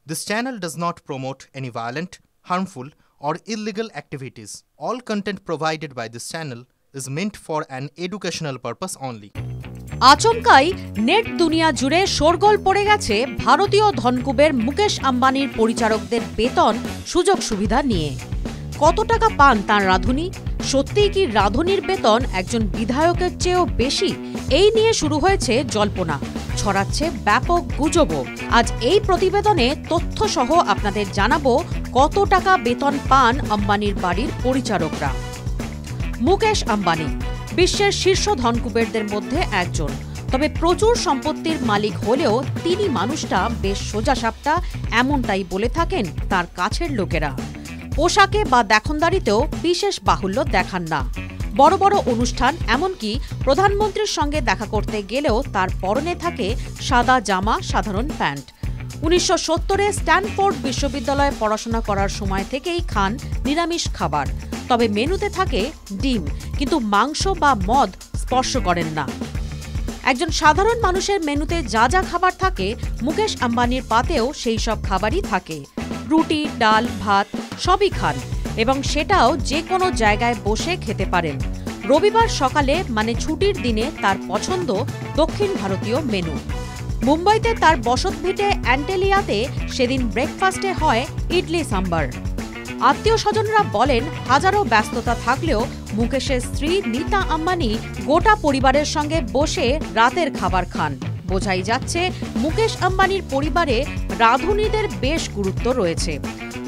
This channel does not promote any violent, harmful, or illegal activities. All content provided by this channel is meant for an educational purpose only. আচমকাই net দুনিয়া জুড়ে শোরগোল পড়ে গেছে ভারতীয় ধনকুবের মুকেশ আম্বানির পরিচারকদের বেতন সুযোগ সুবিধা নিয়ে। কত টাকা পান তাঁর রাঁধুনি? সত্যিই কি রাঁধুনির বেতন একজন বিধায়কের চেয়েও বেশি? এই নিয়ে শুরু হয়েছে জল্পনা, ছড়াচ্ছে ব্যাপক গুজবও। আজ এই প্রতিবেদনে তথ্য সহ আপনাদের জানাবো কত টাকা বেতন পান আম্বানির বাড়ির পরিচারকরা। মুকেশ আম্বানি বিশ্বের শীর্ষ ধনকুবেরদের মধ্যে একজন, তবে প্রচুর সম্পত্তির মালিক হলেও তিনি মানুষটা বেশ সোজাসাপটা, এমনটাই বলে থাকেন তার কাছের লোকেরা। পোশাকে বা দেখনদারিতেও বিশেষ বাহুল্য দেখান না। বড় বড় অনুষ্ঠান, এমনকি প্রধানমন্ত্রীর সঙ্গে দেখা করতে গেলেও তার পরনে থাকে সাদা জামা, সাধারণ প্যান্ট। 1970-এ স্ট্যানফোর্ড বিশ্ববিদ্যালয়ে পড়াশোনা করার সময় থেকেই খান নিরামিষ খাবার, তবে মেনুতে থাকে ডিম, কিন্তু মাংস বা মদ স্পর্শ করেন না। একজন সাধারণ মানুষের মেনুতে যা যা খাবার থাকে, মুকেশ আম্বানির পাতেও সেই সব খাবারই থাকে। রুটি, ডাল, ভাত সবই খান, এবং সেটাও যে কোনো জায়গায় বসে খেতে পারেন। রবিবার সকালে মানে ছুটির দিনে তার পছন্দ দক্ষিণ ভারতীয় মেনু। মুম্বাইতে তার বসতভিটে অ্যান্টেলিয়াতে সেদিন ব্রেকফাস্টে হয় ইডলি সাম্বার। আত্মীয় স্বজনরা বলেন, হাজারো ব্যস্ততা থাকলেও মুকেশের স্ত্রী নীতা আম্বানি গোটা পরিবারের সঙ্গে বসে রাতের খাবার খান। বোঝাই যাচ্ছে মুকেশ আম্বানির পরিবারে রাঁধুনিদের বেশ গুরুত্ব রয়েছে।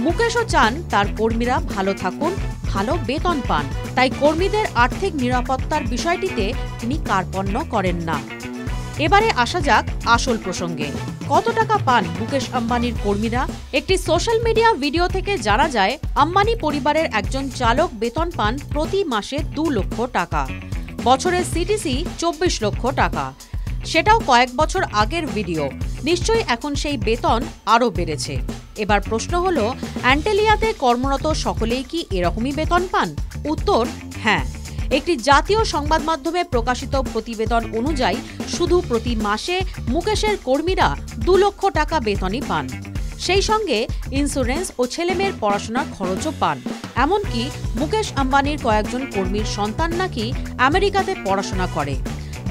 মুকেশও চান তার কর্মীরা ভালো থাকুন, ভালো বেতন পান, তাই কর্মীদের আর্থিক নিরাপত্তার বিষয়টিতে তিনি কার্পণ্য করেন না। এবারে আসা যাক আসল প্রসঙ্গে। কত টাকা পান মুকেশ আম্বানির কর্মীরা? একটি সোশ্যাল মিডিয়া ভিডিও থেকে জানা যায়, আম্বানি পরিবারের একজন চালক বেতন পান প্রতি মাসে 2 লক্ষ টাকা। বছরের সিটিসি 24 লক্ষ টাকা। সেটাও কয়েক বছর আগের ভিডিও। নিশ্চয়ই এখন সেই বেতন আরও বেড়েছে। এবার প্রশ্ন হলো, অ্যান্টেলিয়াতে কর্মরত সকলেই কি এরকমই বেতন পান? উত্তর হ্যাঁ। একটি জাতীয় সংবাদ মাধ্যমে প্রকাশিত প্রতিবেদন অনুযায়ী শুধু প্রতি মাসে মুকেশের কর্মীরা 2 লক্ষ টাকা বেতনই পান। সেই সঙ্গে ইন্স্যুরেন্স ও ছেলেমেয়ের পড়াশোনার খরচও পান। এমনকি মুকেশ আম্বানির কয়েকজন কর্মীর সন্তান নাকি আমেরিকাতে পড়াশোনা করে।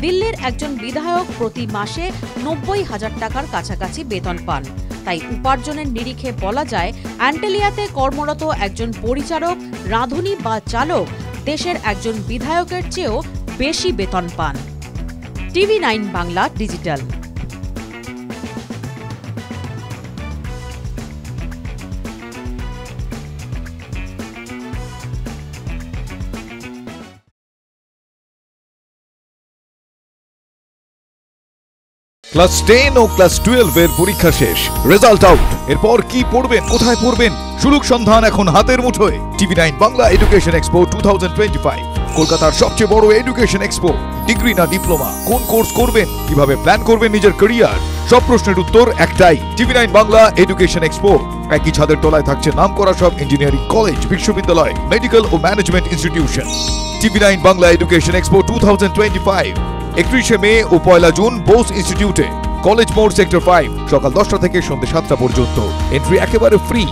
দিল্লির একজন বিধায়ক প্রতি মাসে 90,000 টাকার কাছাকাছি বেতন পান। তাই উপার্জনের নিরিখে বলা যায়, অ্যান্টেলিয়াতে কর্মরত একজন পরিচারক, রাঁধুনি বা চালক দেশের একজন বিধায়কের চেয়েও বেশি বেতন পান। TV9 Bangla digital. ক্লাস 10 ও ক্লাস 12 এর পরীক্ষা শেষ, রেজাল্ট আউট। এরপর কি পড়বেন, কোথায় পড়বেন, সুলুক সন্ধান এখন হাতের মুঠোয়। TV9 বাংলা এডুকেশন এক্সপো 2025, কলকাতার সবচেয়ে বড় এডুকেশন এক্সপো। ডিগ্রি না ডিপ্লোমা, কোন কোর্স করবেন, কিভাবে প্ল্যান করবেন নিজের ক্যারিয়ার, সব প্রশ্নের উত্তর একটাই। TV9 Bangla education expo. একই ছাদের তলায় থাকছে নামকরা সব ইঞ্জিনিয়ারিং কলেজ, বিশ্ববিদ্যালয়, মেডিকেল ও management institution. TV9 Bangla education expo 2025, 31শে মে ও 1 জুন বোস ইনস্টিটিউটে, কলেজ মোড়, সেক্টর 5, সকাল 10টা থেকে সন্ধ্যে 7টা পর্যন্ত। এন্ট্রি একেবারে ফ্রি।